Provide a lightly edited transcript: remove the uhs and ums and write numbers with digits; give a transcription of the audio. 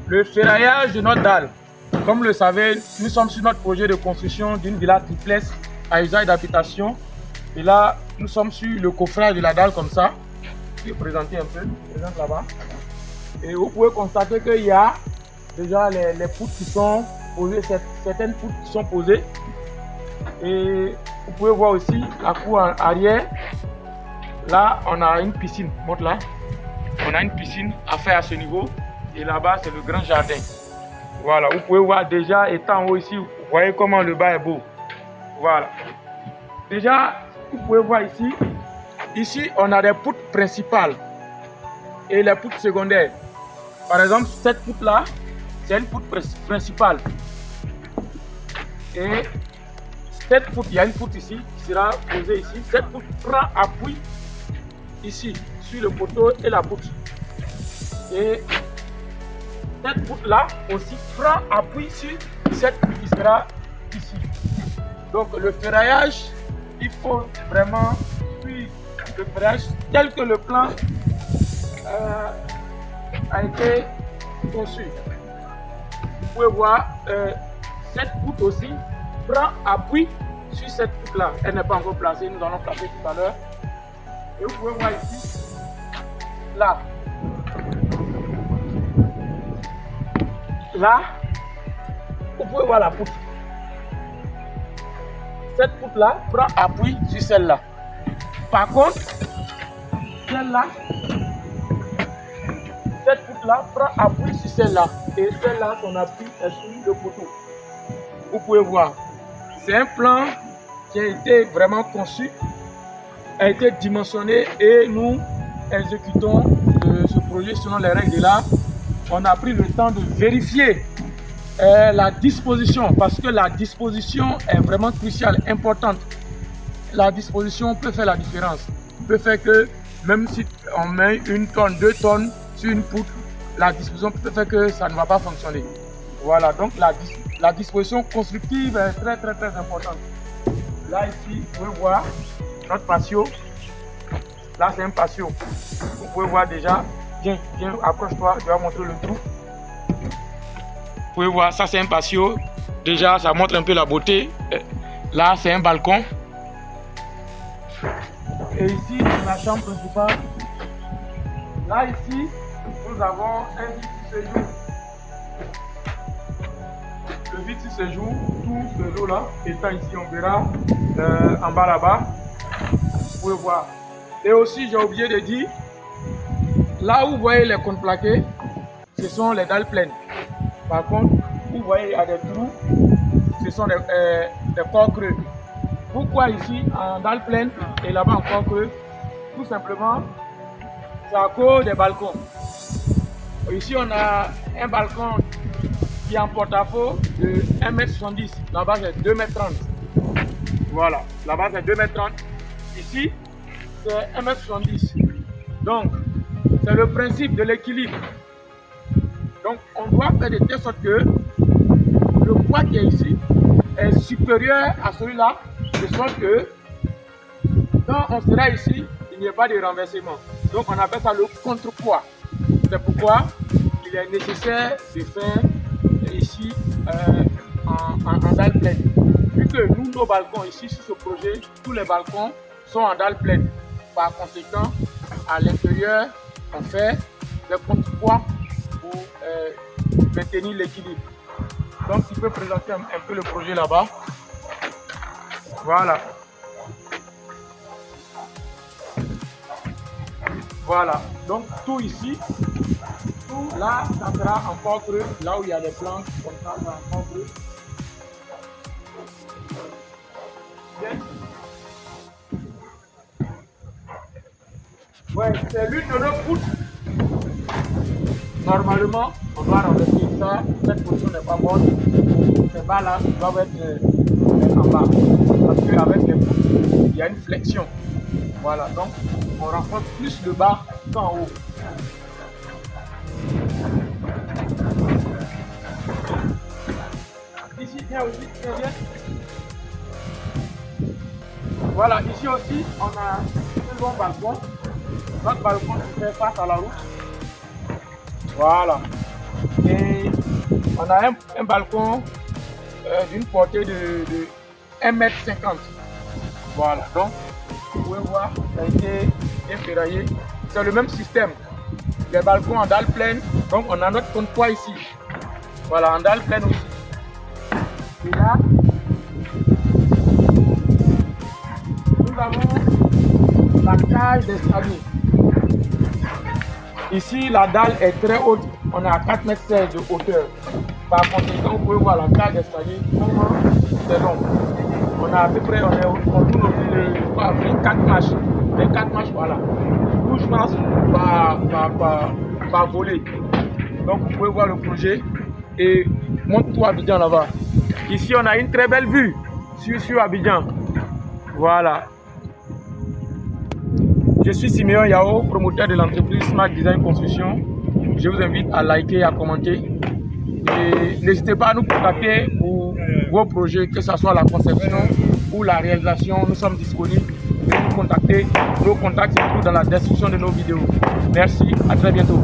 Le ferraillage de notre dalle. Comme vous le savez, nous sommes sur notre projet de construction d'une villa triplex à usage d'habitation. Et là, nous sommes sur le coffrage de la dalle comme ça. Je vais présenter un peu, présente là-bas. Et vous pouvez constater qu'il y a déjà les poutres qui sont posées, certaines poutres qui sont posées. Et vous pouvez voir aussi la cour arrière. Là, on a une piscine. Montre là. On a une piscine à faire à ce niveau. Et là-bas, c'est le grand jardin. Voilà, vous pouvez voir déjà, étant en haut ici, vous voyez comment le bas est beau. Voilà. Déjà, vous pouvez voir ici. Ici, on a des poutres principales et les poutres secondaires. Par exemple, cette poutre-là, c'est une poutre principale. Et cette poutre, il y a une poutre ici qui sera posée ici. Cette poutre prend appui ici sur le poteau et la poutre. Et cette poutre-là aussi prend appui sur cette poutre qui sera ici. Donc le ferraillage, il faut vraiment suivre le ferraillage tel que le plan a été conçu. Vous pouvez voir cette poutre aussi prend appui sur cette poutre-là. Elle n'est pas encore placée, nous allons placer tout à l'heure. Et vous pouvez voir ici, là. Là, vous pouvez voir la poutre. Cette poutre-là prend appui sur celle-là. Par contre, celle-là, cette poutre-là prend appui sur celle-là. Et celle-là, son appui est sur le poteau. Vous pouvez voir. C'est un plan qui a été vraiment conçu, a été dimensionné et nous exécutons ce projet selon les règles de l'art. On a pris le temps de vérifier la disposition parce que la disposition est vraiment cruciale, importante. La disposition peut faire la différence. Peut faire que même si on met 1 tonne, 2 tonnes sur une poutre, la disposition peut faire que ça ne va pas fonctionner. Voilà, donc la disposition constructive est très importante. Là ici, vous pouvez voir notre patio. Là c'est un patio. Vous pouvez voir déjà. Viens, approche-toi, je vais montrer le trou. Vous pouvez voir, ça c'est un patio. Déjà, ça montre un peu la beauté. Là, c'est un balcon. Et ici, la chambre principale. Là, ici, nous avons un vide sur séjour. Le vide sur séjour, tout ce lot-là, étant ici, on verra en bas là-bas. Vous pouvez voir. Et aussi, j'ai oublié de dire, là où vous voyez les contreplaqués, ce sont les dalles pleines. Par contre, vous voyez, il y a des trous, ce sont des corps creux. Pourquoi ici en dalle pleine et là-bas en corps creux? Tout simplement, c'est à cause des balcons. Ici, on a un balcon qui est en porte-à-faux de 1,70 m. Là-bas, c'est 2,30 m. Voilà, là-bas, c'est 2,30 m. Ici, c'est 1,70 m. Donc, c'est le principe de l'équilibre. Donc, on doit faire de telle sorte que le poids qui est ici est supérieur à celui-là, de sorte que quand on sera ici, il n'y a pas de renversement. Donc, on appelle ça le contrepoids. C'est pourquoi il est nécessaire de faire ici en dalle pleine. Vu que nous, nos balcons ici, sur ce projet, tous les balcons sont en dalle pleine. Par conséquent, à l'intérieur, on fait des contrepoids pour maintenir l'équilibre. Donc, tu peux présenter un peu le projet là-bas. Voilà. Voilà. Donc, tout ici, tout là, ça sera encore creux. Là où il y a des planches, comme ça, ça sera encore creux. Bien. Ouais, c'est l'une de nos poutres. Normalement, on doit renverser ça. Cette position n'est pas bonne. Ces bas-là doivent être en bas. Parce qu'avec les poutres, il y a une flexion. Voilà, donc on renforce plus le bas qu'en haut. Ici, viens aussi, viens. Voilà, ici aussi, on a un bon balcon. Notre balcon se fait face à la route. Voilà. Et on a un balcon d'une portée de 1,50 m. Voilà, donc vous pouvez voir, ça a été ferraillé. C'est le même système. Les balcons en dalle pleine, donc on a notre contrepoids ici. Voilà, en dalle pleine aussi. Et là, nous avons la cage d'escalier. Ici, la dalle est très haute. On est à 4,16 m de hauteur. Par conséquent, vous pouvez voir la cage d'escalier. C'est long. On a à peu près, on tourne au milieu de 24 marches. 24 marches, voilà. 12 marches par volet. Donc, vous pouvez voir le projet. Et montre-toi Abidjan là-bas. Ici, on a une très belle vue sur Abidjan. Voilà. Je suis Siméon Yao, promoteur de l'entreprise Smart Design Construction. Je vous invite à liker et à commenter. Et n'hésitez pas à nous contacter pour vos projets, que ce soit la conception ou la réalisation. Nous sommes disponibles. Veuillez nous contacter. Nos contacts se trouvent dans la description de nos vidéos. Merci, à très bientôt.